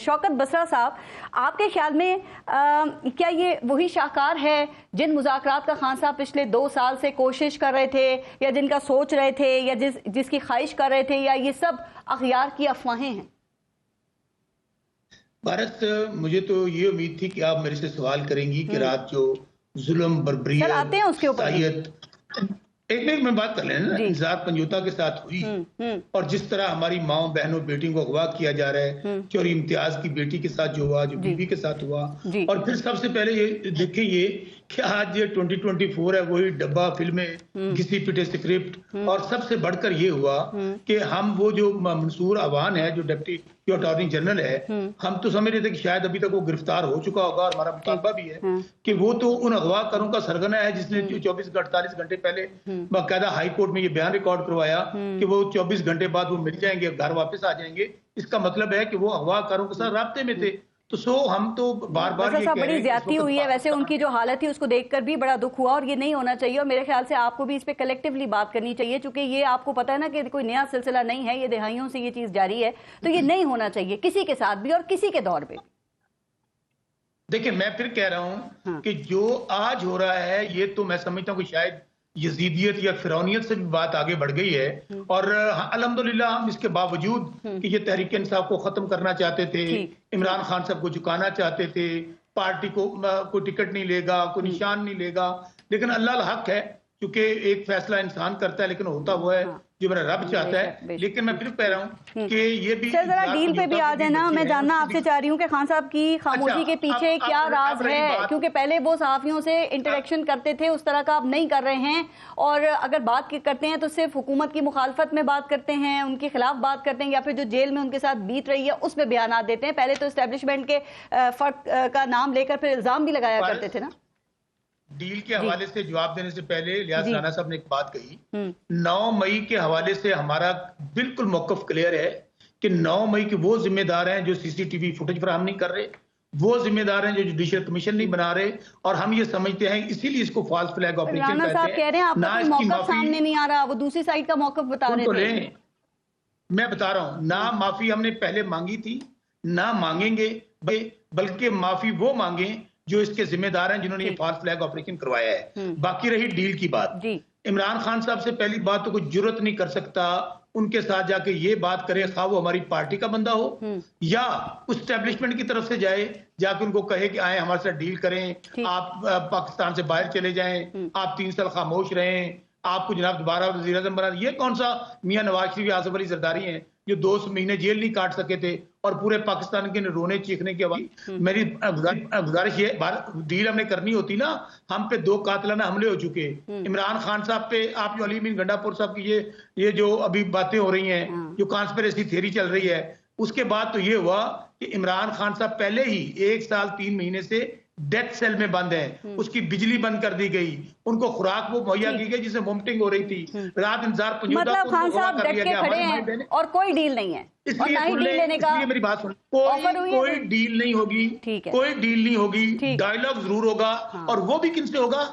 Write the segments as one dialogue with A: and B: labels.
A: शौकत बसरा साहब, आपके ख्याल में क्या ये वही शाहकार है जिन मुज़ाकरात का खान साहब पिछले 2 साल से कोशिश कर रहे थे, या जिनका सोच रहे थे, या जिसकी ख्वाहिश कर रहे थे, या ये सब अखियार की अफवाहें हैं?
B: भारत, मुझे तो ये उम्मीद थी कि आप मेरे से सवाल करेंगी कि रात जो जुल्म, बर्बरियत,
A: आते हैं उसके ऊपर,
B: एक मिनट में बात कर लेना ना, इंसाफ पंजोता के साथ हुई और जिस तरह हमारी माओ बहनों बेटियों को अगवा किया जा रहा है, चोरी इम्तियाज की बेटी के साथ जो हुआ, जो बीबी के साथ हुआ, और फिर सबसे पहले ये देखें ये कि आज ये 2024 है, वही डब्बा फिल्में, घिसी पिटे स्क्रिप्ट, और सबसे बढ़कर ये हुआ कि हम वो जो मंसूर अवान है, जो डिप्टी अटॉर्नी जनरल है, हम तो समझ रहे थे कि शायद अभी तक वो गिरफ्तार हो चुका होगा, और हमारा मुतालबा भी है कि वो तो उन अगवाकारों का सरगना है जिसने 48 घंटे पहले बाकायदा हाई कोर्ट में ये बयान रिकॉर्ड करवाया कि वो 24 घंटे बाद वो मिल जाएंगे, घर वापस आ जाएंगे। इसका मतलब है कि वो अगवाकारों के साथ राब्ते में थे। तो हम तो बार बार ये
A: बड़ी ज्यादती हुई है। वैसे उनकी जो हालत थी उसको देखकर भी बड़ा दुख हुआ, और ये नहीं होना चाहिए, और मेरे ख्याल से आपको भी इस पे कलेक्टिवली बात करनी चाहिए, क्योंकि ये आपको पता है ना कि कोई नया सिलसिला नहीं है, ये दहाइयों से ये चीज जारी है, तो ये नहीं होना चाहिए किसी के साथ भी और किसी के दौर पे।
B: देखिए, मैं फिर कह रहा हूं कि जो आज हो रहा है ये तो मैं समझता हूँ कि शायद यजीदियत या फिरौनियत से भी बात आगे बढ़ गई है, और अल्हम्दुलिल्लाह हम इसके बावजूद कि ये तहरीक इंसाफ को खत्म करना चाहते थे, इमरान खान साहब को झुकाना चाहते थे, पार्टी को कोई टिकट नहीं लेगा, कोई निशान नहीं लेगा, लेकिन अल्लाह हक है, क्योंकि एक फैसला इंसान करता है लेकिन होता हुआ है जो मेरा रब चाहता है। लेकिन मैं फिर कह रहा हूँ कि ये भी
A: जरा डील पे भी आ जाना। मैं जानना आपसे चाह रही हूँ कि खान साहब की खामोशी के पीछे क्या राज है, क्योंकि पहले वो सहाफियों से इंटरेक्शन करते थे, उस तरह का आप नहीं कर रहे हैं, और अगर बात करते हैं तो सिर्फ हुकूमत की मुखालफत में बात करते हैं, उनके खिलाफ बात करते हैं, या फिर जो जेल में उनके साथ बीत रही है उस पर बयान देते हैं। पहले तो एस्टेब्लिशमेंट के फर्क का नाम लेकर फिर इल्जाम भी लगाया करते थे ना।
B: डील के हवाले से जवाब देने से पहले लियाज राना साहब ने एक बात कही, 9 मई के हवाले से हमारा बिल्कुल मौकफ क्लियर है कि 9 मई के वो जिम्मेदार हैं जो सीसीटीवी फुटेज फराहम नहीं कर रहे, वो जिम्मेदार हैं जो जुडिशियल कमीशन नहीं बना रहे, और हम ये समझते हैं इसीलिए इसको फॉल्स फ्लैग ऑपरेशन कहते हैं।
A: कह रहे हैं आपका कोई मौकफ सामने नहीं आ रहा, वो दूसरी साइड का मौकफ बता रहे थे।
B: मैं बता रहा हूं ना, माफी हमने पहले मांगी थी, ना मांगेंगे, बल्कि माफी वो मांगे जो इसके जिम्मेदार हैं जिन्होंने ये फॉल्स फ्लैग ऑपरेशन करवाया है। बाकी रही डील की बात, इमरान खान साहब से पहली बात तो कोई जुर्रत नहीं कर सकता उनके साथ जाके ये बात करे, खा वो हमारी पार्टी का बंदा हो या उस एस्टेब्लिशमेंट की तरफ से जाए, जाके उनको कहे कि आए हमारे साथ डील करें, आप पाकिस्तान से बाहर चले जाएं, आप 3 साल खामोश रहें, आपको जनाब दोबारा वज़ीर आज़म बना। ये कौन सा मियां नवाज शरीफ, आसिफ अली जरदारी हैं जो 2 महीने जेल नहीं काट सके थे और पूरे पाकिस्तान के रोने चीखने की आवाज। मेरी गुजारिश ये, डील हमने करनी होती ना, हम पे 2 कातिलाना हमले हो चुके, इमरान खान साहब पे, आप जो अली मीन गंडापुर साहब की ये जो अभी बातें हो रही हैं, जो कॉन्स्पिरेसी थ्योरी चल रही है, उसके बाद तो ये हुआ कि इमरान खान साहब पहले ही 1 साल 3 महीने से डेथ सेल में बंद है, उसकी बिजली बंद कर दी गई, उनको खुराक वो मुहैया की गई जिससे वोमिटिंग हो रही थी, रात इंतजार
A: मतलब खान साहब डट के खड़े हैं और कोई डील नहीं है,
B: इसलिए डील लेने का, मेरी बात सुन, कोई डील नहीं होगी, कोई डील नहीं होगी, डायलॉग जरूर होगा, और वो भी किनसे होगा,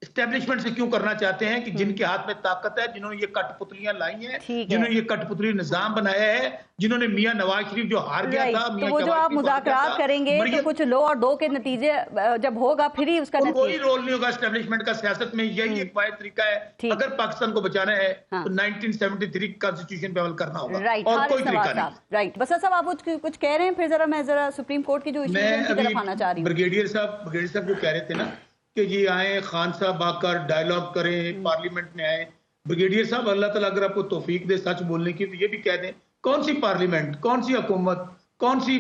B: एस्टेब्लिशमेंट से। क्यों करना चाहते हैं कि जिनके हाथ में ताकत है, जिन्होंने ये कठपुतलियां लाई हैं, जिन्होंने ये कठपुतली निजाम बनाया है, जिन्होंने मियां नवाज शरीफ जो हार गया था,
A: तो वो जो आप मुज़ाकरात करेंगे तो कुछ लो और दो के नतीजे जब होगा फिर ही उसका
B: कोई रोल नहीं होगा एस्टेब्लिशमेंट का सियासत में। यही एक वाहिद तरीका है अगर पाकिस्तान को बचाना है तो 1973 कॉन्स्टिट्यूशन पे अमल करना होगा, और कोई तरीका नहीं।
A: राइट, बस साहब आप कुछ कह रहे हैं, फिर जरा मैं सुप्रीम कोर्ट की जो इशू है उनकी तरफ आना चाह रही हूँ।
B: ब्रिगेडियर साहब जो कह रहे थे ना कि ये आए, खान साहब आकर डायलॉग करें, पार्लियामेंट में आए। ब्रिगेडियर साहब, अल्लाह ताला अगर आपको तौफीक दे सच बोलने की, तो ये भी कह दें, कौन सी पार्लियामेंट, कौन सी हुकूमत, कौन सी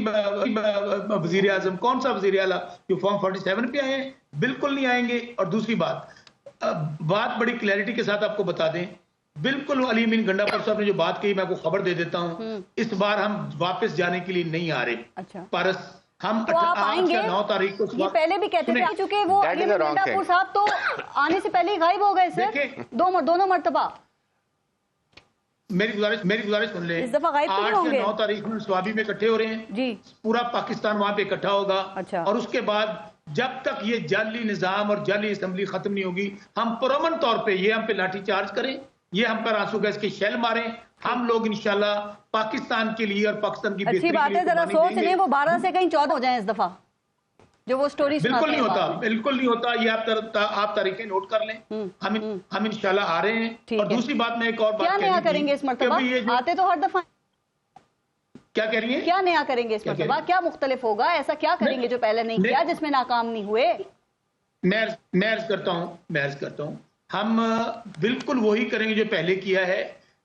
B: वजीर आजम, कौन सा वजीर आला जो फॉर्म 47 पे आए हैं? बिल्कुल नहीं आएंगे। और दूसरी बात बड़ी क्लैरिटी के साथ आपको बता दें, बिल्कुल अली मीन गंडापुर साहब ने जो बात कही, मैं आपको खबर दे देता हूँ, इस बार हम वापस जाने के लिए नहीं आ रहे।
A: अच्छा,
B: पारस, हम
A: तो आप आएंगे?
B: 9 तारीख को
A: ये पहले भी कहते थे, चूंकि वो गंडापुर साहब तो आने से पहले ही गायब हो गए सर, दोनों मर्तबा।
B: मेरी गुजारिश सुन ले,
A: इस दफा गायब
B: 8 से 9 तारीख में स्वाबी में इकट्ठे हो रहे हैं
A: जी,
B: पूरा पाकिस्तान वहां पे इकट्ठा होगा।
A: अच्छा।
B: और उसके बाद जब तक ये जाली निजाम और जाली असेंबली खत्म नहीं होगी, हम पुरअमन तौर पे ये हम पे लाठी चार्ज करें, ये हम पर आंसू गैस के शेल मारें, हम लोग इंशाल्लाह पाकिस्तान के लिए और पाकिस्तान की
A: अच्छी बात है, जरा सोच लें वो 12 से कहीं 14 हो जाए इस दफा, जो वो स्टोरी
B: बिल्कुल नहीं होता, बिल्कुल नहीं होता। ये आप तारीखें नोट कर लें। हम इंशाल्लाह आ रहे हैं। और दूसरी बात मैं एक और बात
A: क्या नया करेंगे इस मरतबा? आते तो हर दफा।
B: क्या कह रही है?
A: क्या नया करेंगे इस मरतबा? क्या मुख्तलिफ होगा? ऐसा क्या करेंगे जो पहले नहीं किया, जिसमें नाकाम नहीं हुए?
B: मैं अर्ज करता हूँ हम बिल्कुल वही करेंगे जो पहले किया है।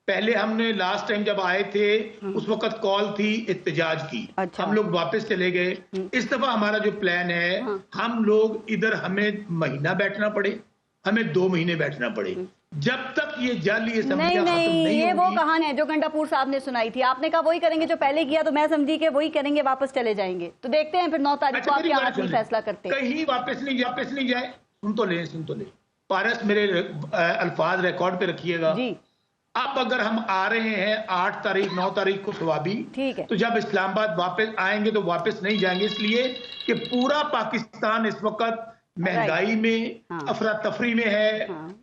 B: पहले हमने लास्ट टाइम जब आए थे उस वक्त कॉल थी इत्तेजाज की।
A: अच्छा।
B: हम लोग वापस चले गए। इस दफा हमारा जो प्लान है, हम लोग इधर हमें महीना बैठना पड़े, हमें 2 महीने बैठना पड़े, जब तक ये जाली
A: नहीं, ये वो कहानी है जो गंडापुर साहब ने सुनाई थी। आपने कहा वही करेंगे जो पहले किया, तो मैं समझी कि वही करेंगे, वापस चले जाएंगे। तो देखते हैं फिर 9 तारीख को आप क्या फैसला करते हैं।
B: कहीं वापस नहीं जाए। सुन तो ले पारस, मेरे अल्फाज रिकॉर्ड पे रखिएगा जी। अब अगर हम आ रहे हैं 8 तारीख 9 तारीख को सवाबी, ठीक है, तो जब इस्लामाबाद वापस आएंगे तो वापस नहीं जाएंगे, इसलिए कि पूरा पाकिस्तान इस वक्त महंगाई में, अफरा तफरी में है,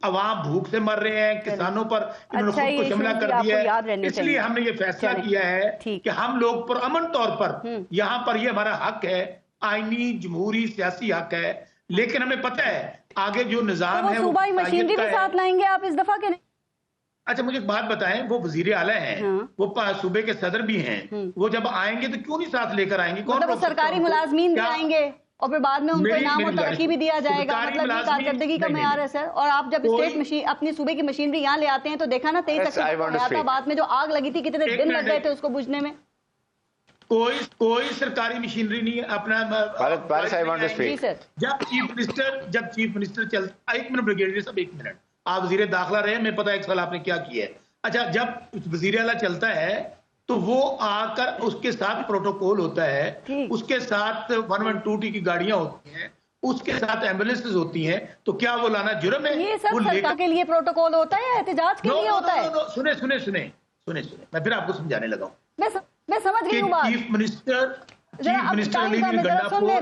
B: अवाम भूख से मर रहे हैं, किसानों पर इन्होंने खुद को शमला कर दिया है। इसलिए हमने ये फैसला किया है कि हम लोग पुरअमन तौर पर यहाँ पर, ये हमारा हक है, आईनी जमहूरी सियासी हक है, लेकिन हमें पता है आगे जो निजाम है,
A: सूबाई मशीनरी भी साथ लाएंगे आप इस दफा के नहीं?
B: अच्छा, मुझे एक बात बताएं, वो वजीर आला हैं, वो सूबे के सदर भी हैं, वो जब आएंगे तो क्यों नहीं साथ लेकर आएंगे? कौन
A: मतलब सरकारी मुलाजमीन भी आएंगे और फिर बाद में उनको इनाम और तरक्की भी दिया जाएगा, मतलब ये कारकर्दगी का मेयार है सर। और आप जब स्टेट मशीन अपनी सूबे की मशीनरी यहाँ ले आते हैं तो देखा ना 23 बाद में जो आग लगी थी, कितने दिन लग गए थे उसको बुझने में।
B: कोई सरकारी मशीनरी नहीं है अपना। जब चीफ मिनिस्टर चलता, 1 मिनट ब्रिगेडियर साहब, 1 मिनट, आप वजीर दाखिला रहे, मैं पता है 1 साल आपने क्या किया है। अच्छा, जब वजीर आला चलता है तो वो आकर उसके साथ प्रोटोकॉल होता है, उसके साथ 112T की गाड़ियां होती हैं, उसके साथ एम्बुलेंसेज होती हैं, तो क्या वो लाना जुर्म है?
A: ये सब सरकार के लिए प्रोटोकॉल होता है या एहतजाज के लिए होता है?
B: सुने, मैं फिर आपको समझाने लगा हूं।
A: मैं समझ गई हूँ बात।
B: Chief minister Gandapur